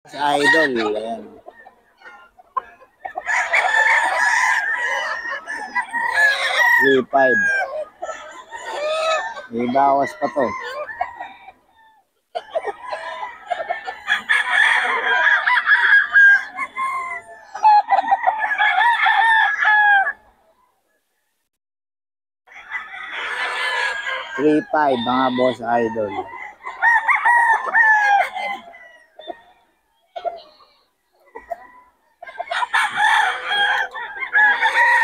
Idol, ayan. 3.5. May bawas pa to. $3.5 mga boss idol.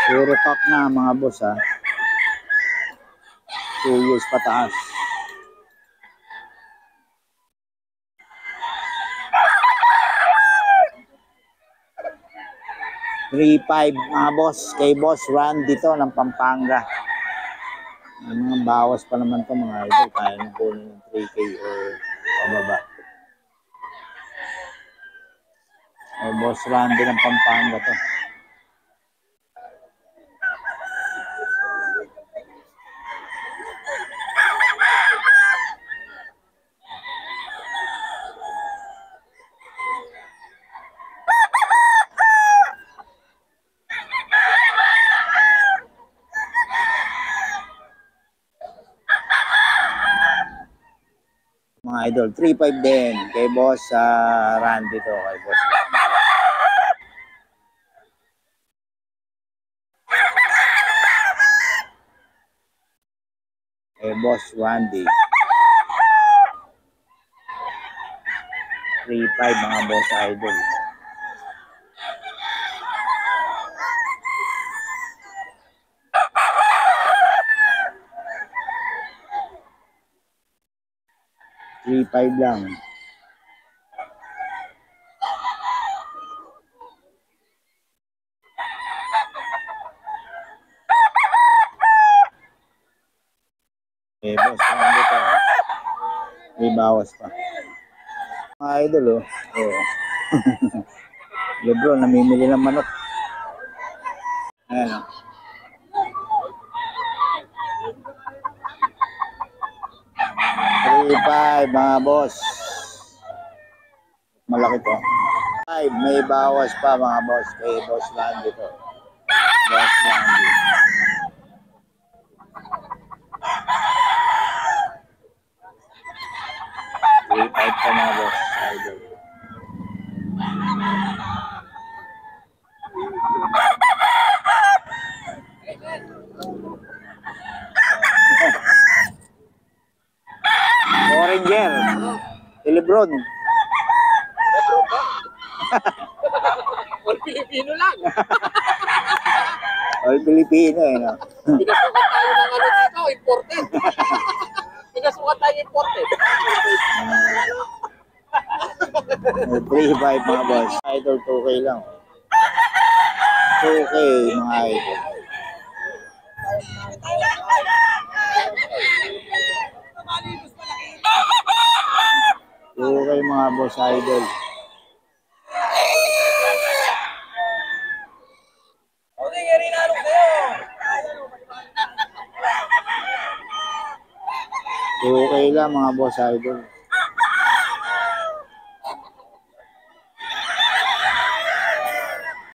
Puro top na mga boss ha. 2 years pataas. $3.5 mga boss. Kay Boss Ran dito ng Pampanga. May mga bawas pa naman to mga idol. Kaya na po ng 3K or pababa. Kay Boss Ran din ng Pampanga to. Mga idol, 3.5 din kay Boss Randy to, kay Boss Randy. Kay Boss Randy. 3.5 mga boss idol. $3.5 lang. Eh, boss, ano to? May bawas pa. Mga idol, oh. Oh. Lebron, namimili ng manok. Ayan, oh. $3.5 mga boss. Malaki to. May bawas pa mga boss. Kay Boss Landy to. Boss Landy. $3.5 pa mga boss idol. Oranger. Lebron. All Filipino lang. All Filipino eh, no? Pinasukan tayo ng ano dito, imported. Pinasukan tayo imported. 3.5 mga boss. Idol 2K lang. 2K mga idol. Okay mga boss idol. Okay lang mga boss idol.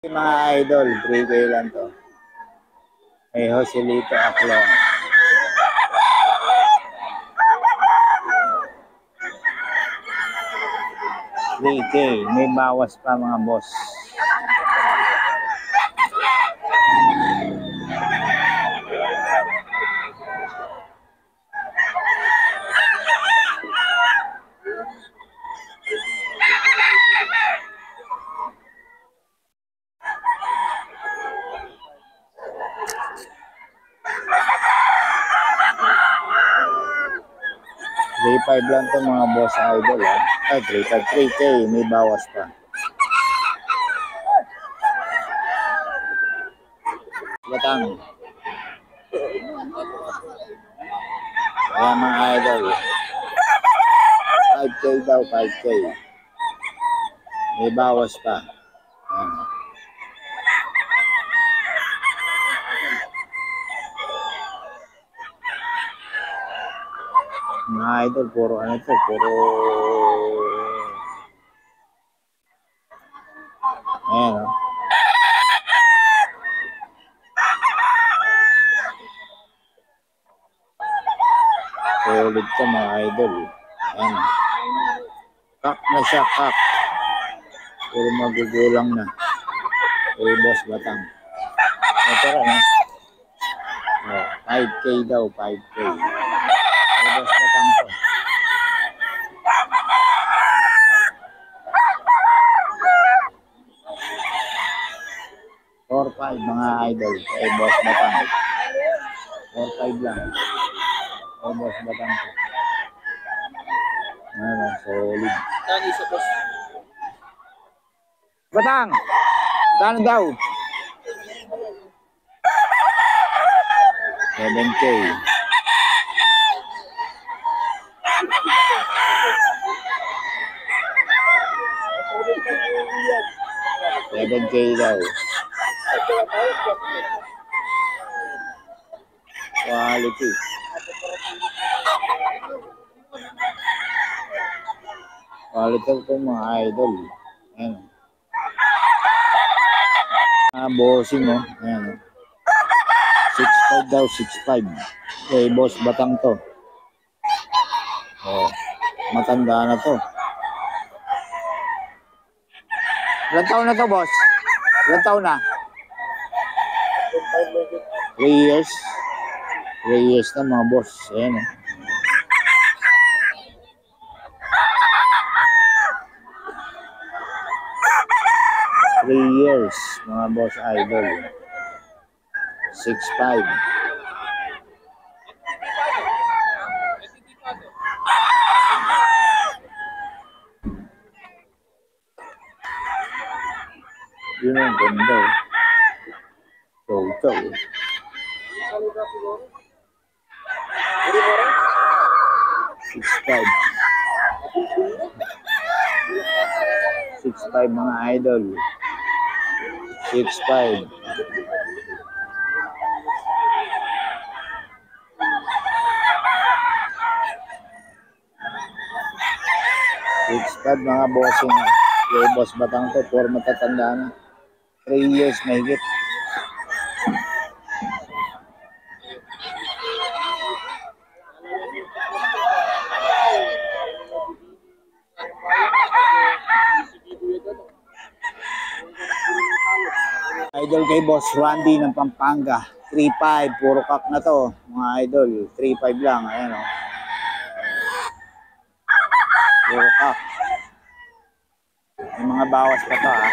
Mga idol, 3K lang to. May Joselito Aklong. 3K, may bawas pa mga boss. $3.5 lang to mga boss idol ha. Ay, 3K, may bawas pa. Batang. Kaya mga idol. 5K daw, 5K. May bawas pa. Ayan. Mga idol, puro ano to, puro Ayan, oh. Solid to mga idol. Ayan. Kak na siya, kak. Puro magugulang na. Kay Boss Batang. Ito rin, eh. Oh, 5K daw, 5K. Kay Boss Batang to. Four, 5 mga idol. Kay Boss Batang. 4-5 lang. Kay Boss Batang to. Ano, solid. Saan isa, boss? Batang! Saan daw? 7K. $7K daw. Quality. Quality po mga idol. Ayan. Bossing, oh. Ayan. 6'5 daw, 6'5. Okay, Boss Batang to. Oh, matanda na to. Ilan taon na to, boss? Ilan taon na? 3 years. 3 years na mga boss. Ayan, oh. Three years, mga boss idol. 6'5. Yun ang ganda, eh. Chow-chow, eh. 6'5. 6'5 mga idol. 6'5. Mga bossing. Kay Boss Batang to, for matatanda na. 3 years mahigit. Idol kay Boss Randy ng Pampanga. 3'5. Puro kak na to. Mga idol. 3'5 lang. Ayan, oh. Puro kak. May mga bawas pa to, ha.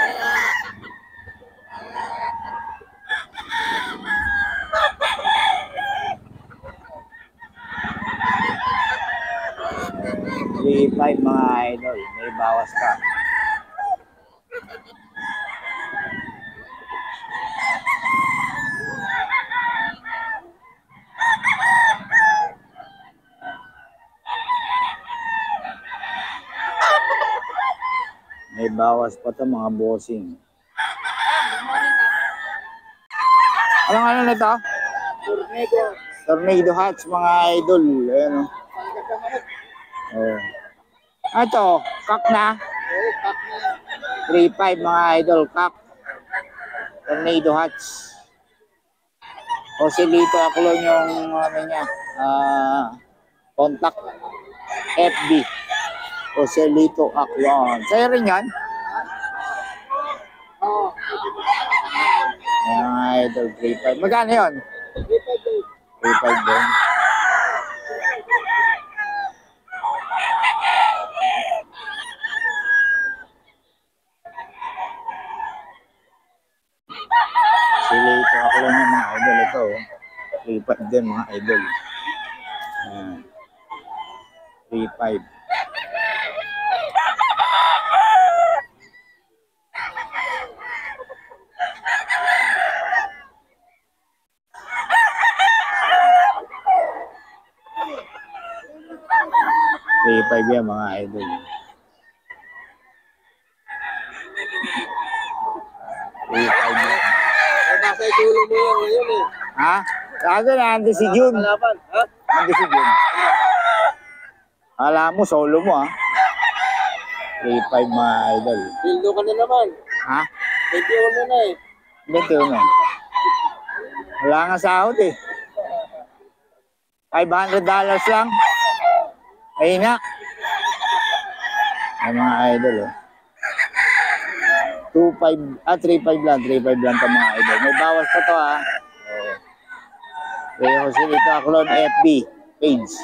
$3.5 mga idol. May bawas pa. May bawas pa to mga bossing. Ano nito? Tornado hats mga idol. Ayan, oh. Oh. Ito, kak na. 3'5 mga idol, kak. Tornado hats. Joselito Aclon yung ano niya, contact FB. Joselito Aclon. Sa'yo rin yan? Mga idol, 3'5. Magkano yun? 3'5 din. Joselito Aclon yung mga idol ito. 3'5 din mga idol. 3'5. $3.5 yan mga idol. 3.5 yan. Nasa itulo mo yan ngayon, eh. Ha? Sabi na, andi si Jun. Kalaban, ha? Andi si Jun. Alam mo, solo mo, ha? 3.5 mga idol. Bildo ka na naman. Ha? 21 na eh. 21. Wala nga sahod eh. $500 lang. Ayun na. Ay mga idol oh. 3.5 lang. 3.5 lang to mga idol. May bawas pa to ha. Kaya ko sila ito, Aklon FB page.